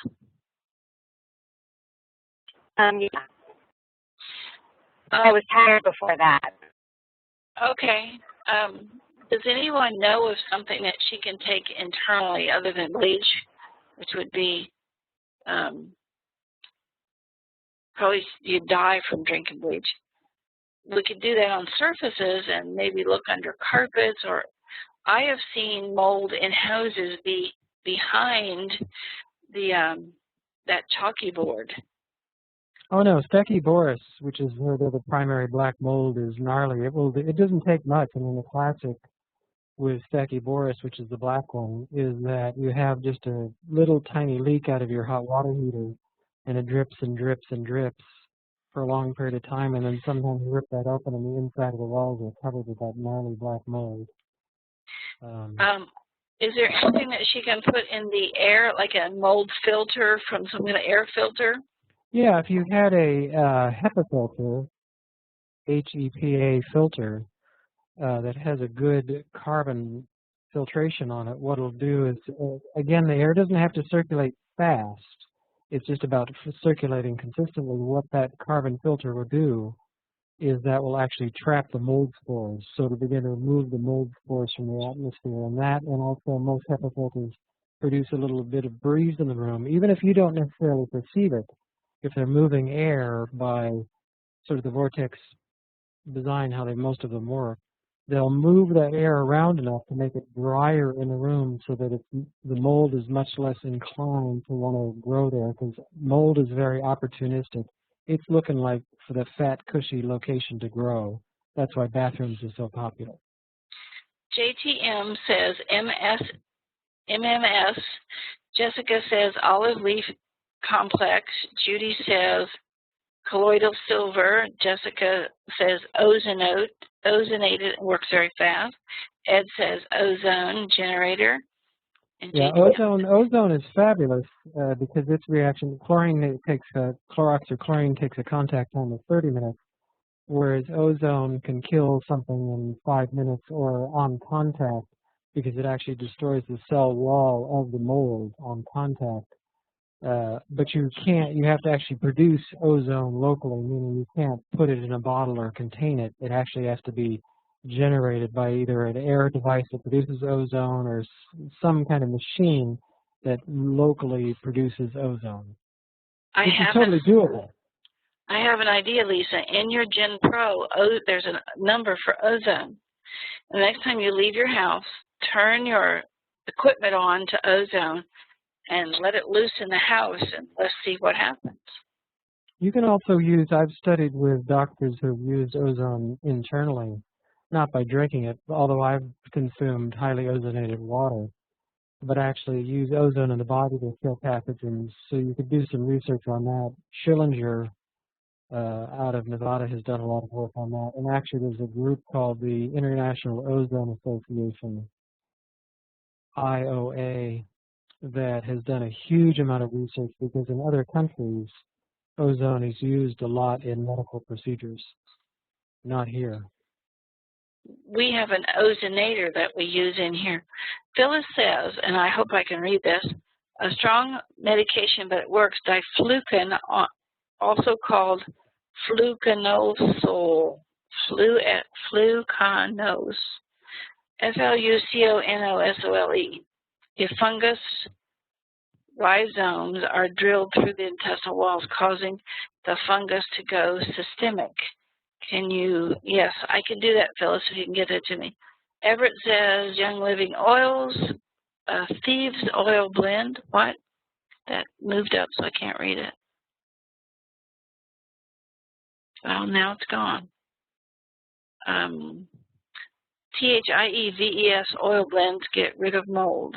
Yeah. I was tired before that. Okay. Does anyone know of something that she can take internally other than bleach, which would be probably you'd die from drinking bleach? we could do that on surfaces and maybe look under carpets, or I have seen mold in houses behind the that chalky board. Oh no, Stachyboris, which is where the primary black mold, is gnarly. It doesn't take much. I mean, the classic with Stachyboris, which is the black one, is that you have just a little tiny leak out of your hot water heater, and it drips and drips and drips for a long period of time, and then sometimes you rip that open and the inside of the walls are covered with that gnarly black mold. Is there anything that she can put in the air, like a mold filter from some kind of air filter? Yeah, if you had a HEPA filter, HEPA filter, that has a good carbon filtration on it, what it'll do is, again, the air doesn't have to circulate fast. It's just about circulating consistently. What that carbon filter will do is that will actually trap the mold spores, so to begin to remove the mold spores from the atmosphere. And that, and also most HEPA filters produce a little bit of breeze in the room, even if you don't necessarily perceive it. If they're moving air by sort of the vortex design, how most of them work, they'll move that air around enough to make it drier in the room so that the mold is much less inclined to want to grow there, because mold is very opportunistic. It's looking like for the fat, cushy location to grow. That's why bathrooms are so popular. JTM says MMS. Jessica says olive leaf complex. Judy says colloidal silver. Jessica says ozonated, works very fast. Ed says ozone generator. And yeah, ozone is fabulous because its reaction, Chlorine Clorox or chlorine takes a contact time of 30 minutes, whereas ozone can kill something in 5 minutes or on contact, because it actually destroys the cell wall of the mold on contact. But you have to actually produce ozone locally, meaning you can't put it in a bottle or contain it. It actually has to be generated by either an air device that produces ozone or some kind of machine that locally produces ozone. Which is totally doable. I have an idea, Lisa. In your Gen Pro, there's a number for ozone. The next time you leave your house, turn your equipment on to ozone and let it loose in the house, and let's see what happens. You can also use, I've studied with doctors who have used ozone internally, not by drinking it, although I've consumed highly ozonated water, but actually use ozone in the body to kill pathogens. So you could do some research on that. Schillinger out of Nevada has done a lot of work on that. And actually there's a group called the International Ozone Association, IOA, that has done a huge amount of research, because in other countries, ozone is used a lot in medical procedures, not here. We have an ozonator that we use in here. Phyllis says, and I hope I can read this, a strong medication, but it works, diflucan, also called fluconazole, fluconose, Fluconosole. If fungus rhizomes are drilled through the intestinal walls, causing the fungus to go systemic. Can you, yes, I can do that, Phyllis, if you can get that to me. Everett says Young Living Oils, Thieves Oil Blend. What? That moved up so I can't read it. Well, now it's gone. THIEVES oil blends get rid of mold.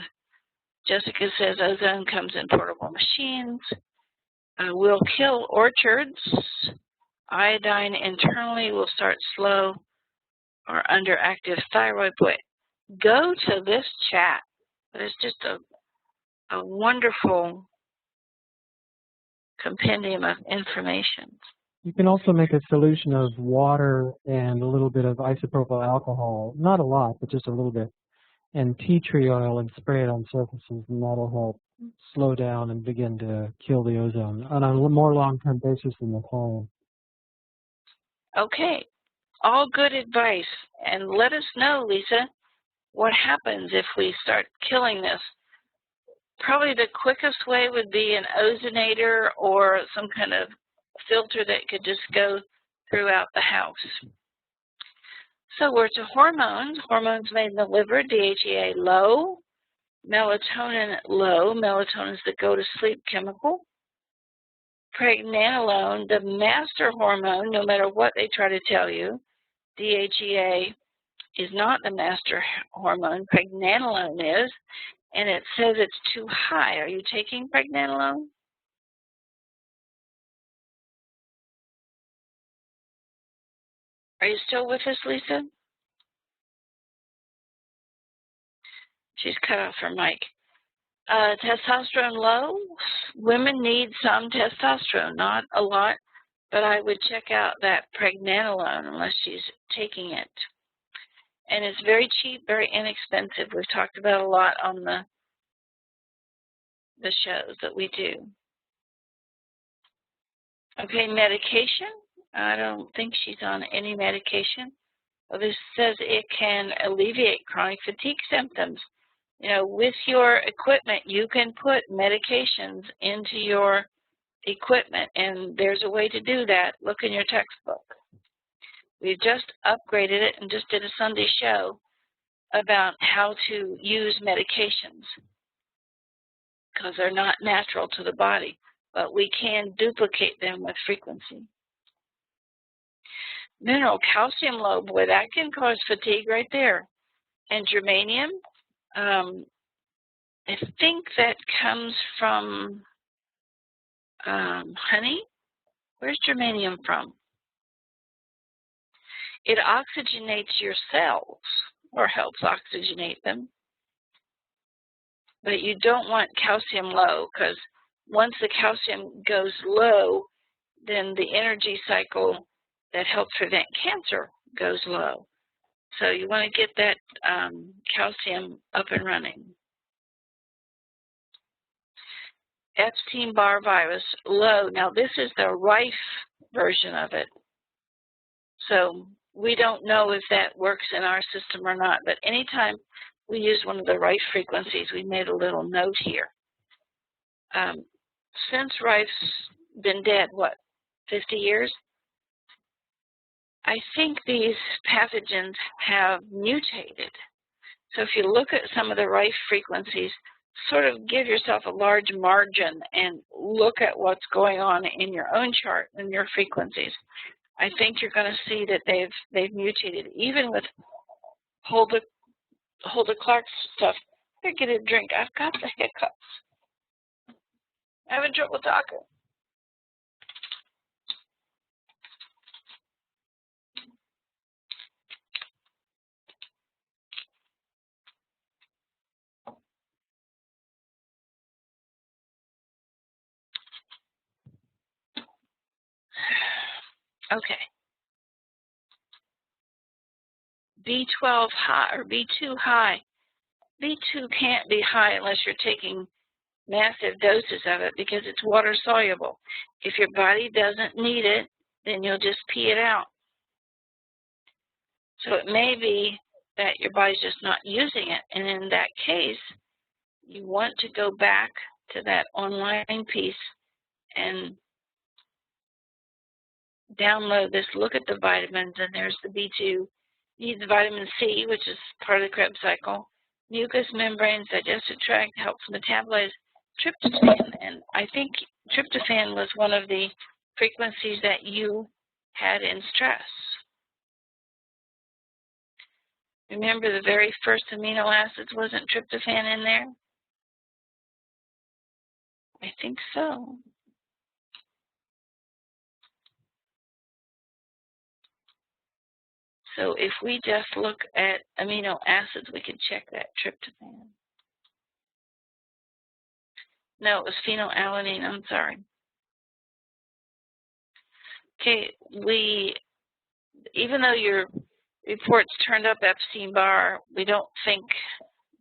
Jessica says ozone comes in portable machines. Will kill orchards. Iodine internally will start slow or underactive thyroid. Boy, go to this chat. It's just a wonderful compendium of information. You can also make a solution of water and a little bit of isopropyl alcohol, not a lot, but just a little bit, and tea tree oil, and spray it on surfaces, and that'll help slow down and begin to kill the ozone on a more long-term basis than the chlorine. Okay, all good advice. And let us know, Lisa, what happens if we start killing this. Probably the quickest way would be an ozonator or some kind of filter that could just go throughout the house. So we're to hormones. Hormones made in the liver, DHEA low, melatonin low. Melatonin is the go-to-sleep chemical. Pregnenolone, the master hormone, no matter what they try to tell you. DHEA is not the master hormone. Pregnenolone is, and it says it's too high. Are you taking pregnenolone? Are you still with us, Lisa? She's cut off her mic. Testosterone low. Women need some testosterone, not a lot, but I would check out that pregnenolone unless she's taking it. And it's very cheap, very inexpensive. We've talked about a lot on the shows that we do. Okay, medication. I don't think she's on any medication. Well, this says it can alleviate chronic fatigue symptoms. You know, with your equipment, you can put medications into your equipment, and there's a way to do that. Look in your textbook. We just upgraded it and just did a Sunday show about how to use medications because they're not natural to the body, but we can duplicate them with frequency. Mineral calcium low, boy, that can cause fatigue right there. And germanium, I think that comes from honey. Where's germanium from? It oxygenates your cells, or helps oxygenate them. But you don't want calcium low, because once the calcium goes low, then the energy cycle that helps prevent cancer goes low. So you want to get that calcium up and running. Epstein-Barr virus, low. Now this is the Rife version of it. So we don't know if that works in our system or not, but anytime we use one of the Rife frequencies, we made a little note here. Since Rife's been dead, what, 50 years? I think these pathogens have mutated. So if you look at some of the Rife frequencies, sort of give yourself a large margin and look at what's going on in your own chart and your frequencies. I think you're going to see that they've mutated. Even with Hulda Clark's stuff, I get a drink. I've got the hiccups. I have a trouble talking. Okay. B12 high or B2 high. B2 can't be high unless you're taking massive doses of it because it's water soluble. If your body doesn't need it, then you'll just pee it out. So it may be that your body's just not using it, and in that case, you want to go back to that online piece and download this, look at the vitamins, and there's the B2. Needs vitamin C, which is part of the Krebs cycle. Mucous membranes, digestive tract, helps metabolize tryptophan. And I think tryptophan was one of the frequencies that you had in stress. Remember the very first amino acids, wasn't tryptophan in there? I think so. So if we just look at amino acids, we can check that tryptophan. No, it was phenylalanine, I'm sorry. Okay, even though your reports turned up Epstein-Barr, we don't think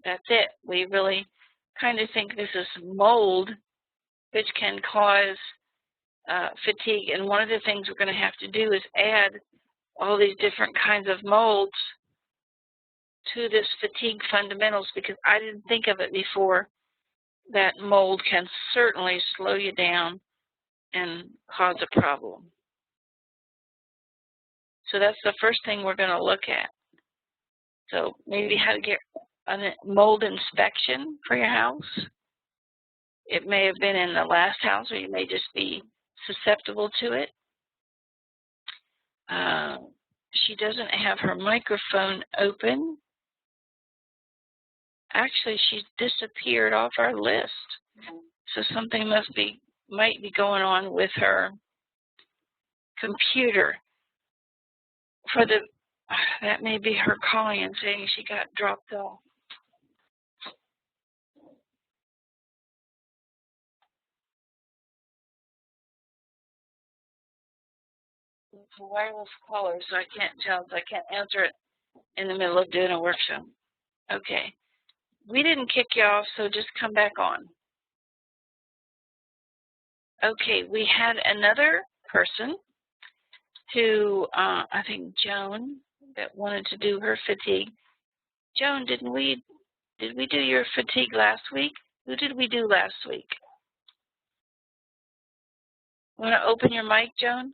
that's it. We really kind of think this is mold, which can cause fatigue. And one of the things we're going to have to do is add all these different kinds of molds to this fatigue fundamentals, because I didn't think of it before, that mold can certainly slow you down and cause a problem. So that's the first thing we're going to look at. So maybe how to get a mold inspection for your house. It may have been in the last house, or you may just be susceptible to it. She doesn't have her microphone open. Actually, she's disappeared off our list. So something might be going on with her computer. That may be her calling and saying she got dropped off. It's a wireless caller, so I can't tell. So I can't answer it in the middle of doing a workshop. Okay. We didn't kick you off, so just come back on. Okay, we had another person who, I think Joan, that wanted to do her fatigue. Joan, did we do your fatigue last week? Who did we do last week? Want to open your mic, Joan?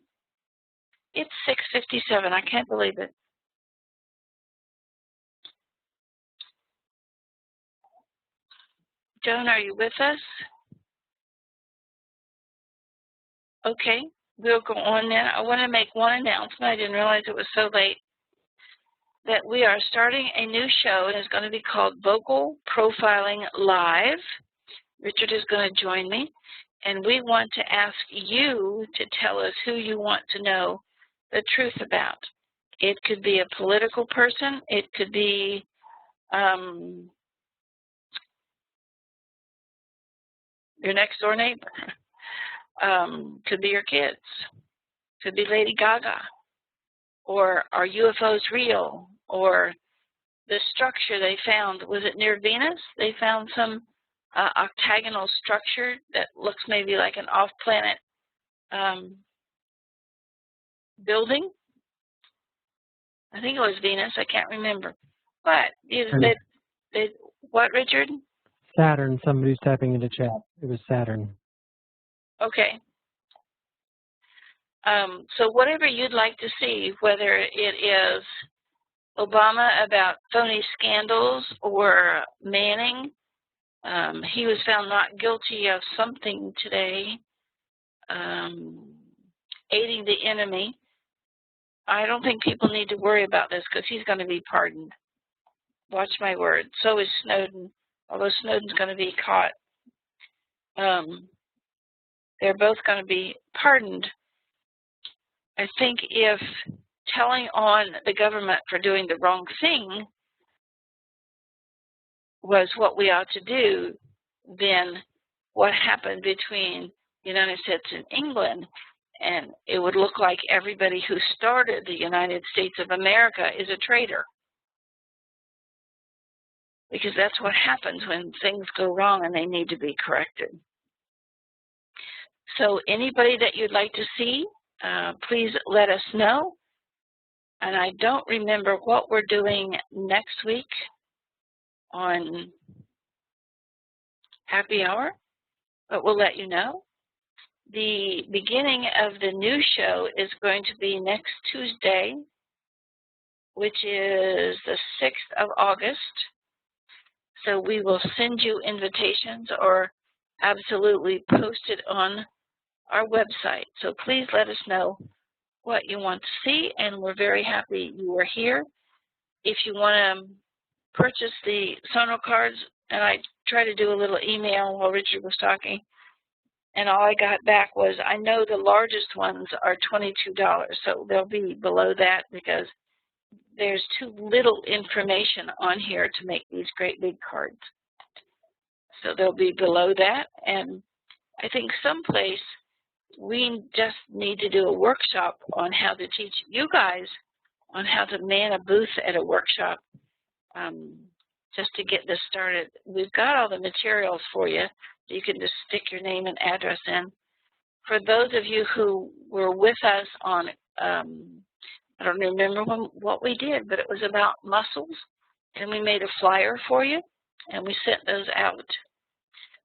It's 6:57. I can't believe it. Joan, are you with us? Okay, we'll go on then. I want to make one announcement. I didn't realize it was so late. That we are starting a new show, and it's going to be called Vocal Profiling Live. Richard is going to join me, and we want to ask you to tell us who you want to know the truth about. It could be a political person. It could be your next door neighbor. Could be your kids. Could be Lady Gaga. Or are UFOs real? Or the structure they found, was it near Venus? They found some octagonal structure that looks maybe like an off-planet building. I think it was Venus. I can't remember. But what, Richard? Saturn. Somebody's typing into chat. It was Saturn. Okay. So whatever you'd like to see, whether it is Obama about phony scandals or Manning, he was found not guilty of something today, aiding the enemy. I don't think people need to worry about this because he's going to be pardoned. Watch my word. So is Snowden, although Snowden's going to be caught. They're both going to be pardoned. I think if telling on the government for doing the wrong thing was what we ought to do, then what happened between the United States and England, and it would look like everybody who started the United States of America is a traitor. Because that's what happens when things go wrong and they need to be corrected. So anybody that you'd like to see, please let us know. And I don't remember what we're doing next week on Happy Hour, but we'll let you know. The beginning of the new show is going to be next Tuesday, which is the 6th of August. So we will send you invitations or absolutely post it on our website. So please let us know what you want to see, and we're very happy you are here. If you want to purchase the Sono cards, and I tried to do a little email while Richard was talking, and all I got back was, I know the largest ones are $22, so they'll be below that because there's too little information on here to make these great big cards. So they'll be below that, and I think someplace we just need to do a workshop on how to teach you guys on how to man a booth at a workshop, just to get this started. We've got all the materials for you. You can just stick your name and address in. For those of you who were with us on, I don't remember what we did, but it was about mussels, and we made a flyer for you, and we sent those out.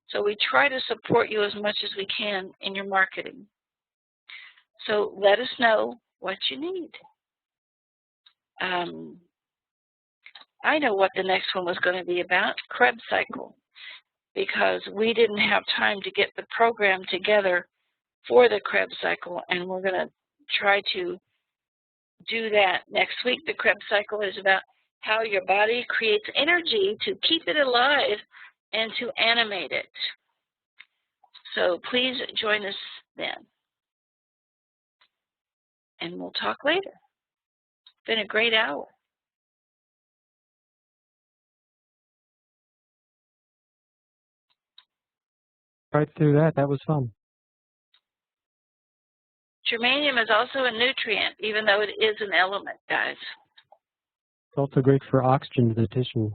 So we try to support you as much as we can in your marketing. So let us know what you need. I know what the next one was going to be about, Krebs cycle, because we didn't have time to get the program together for the Krebs cycle, and we're going to try to do that next week. The Krebs cycle is about how your body creates energy to keep it alive and to animate it. So please join us then. And we'll talk later. It's been a great hour. Right through that. That was fun. Germanium is also a nutrient, even though it is an element, guys. It's also great for oxygen to the tissue.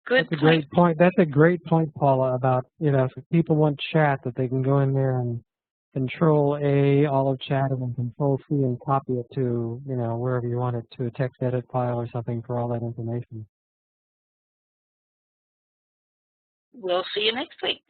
Good That's a point. great point. That's a great point, Paula, about, if people want chat, that they can go in there and Control A, all of chat, and then Control C and copy it to, wherever you want it, to a text edit file or something for all that information. We'll see you next week.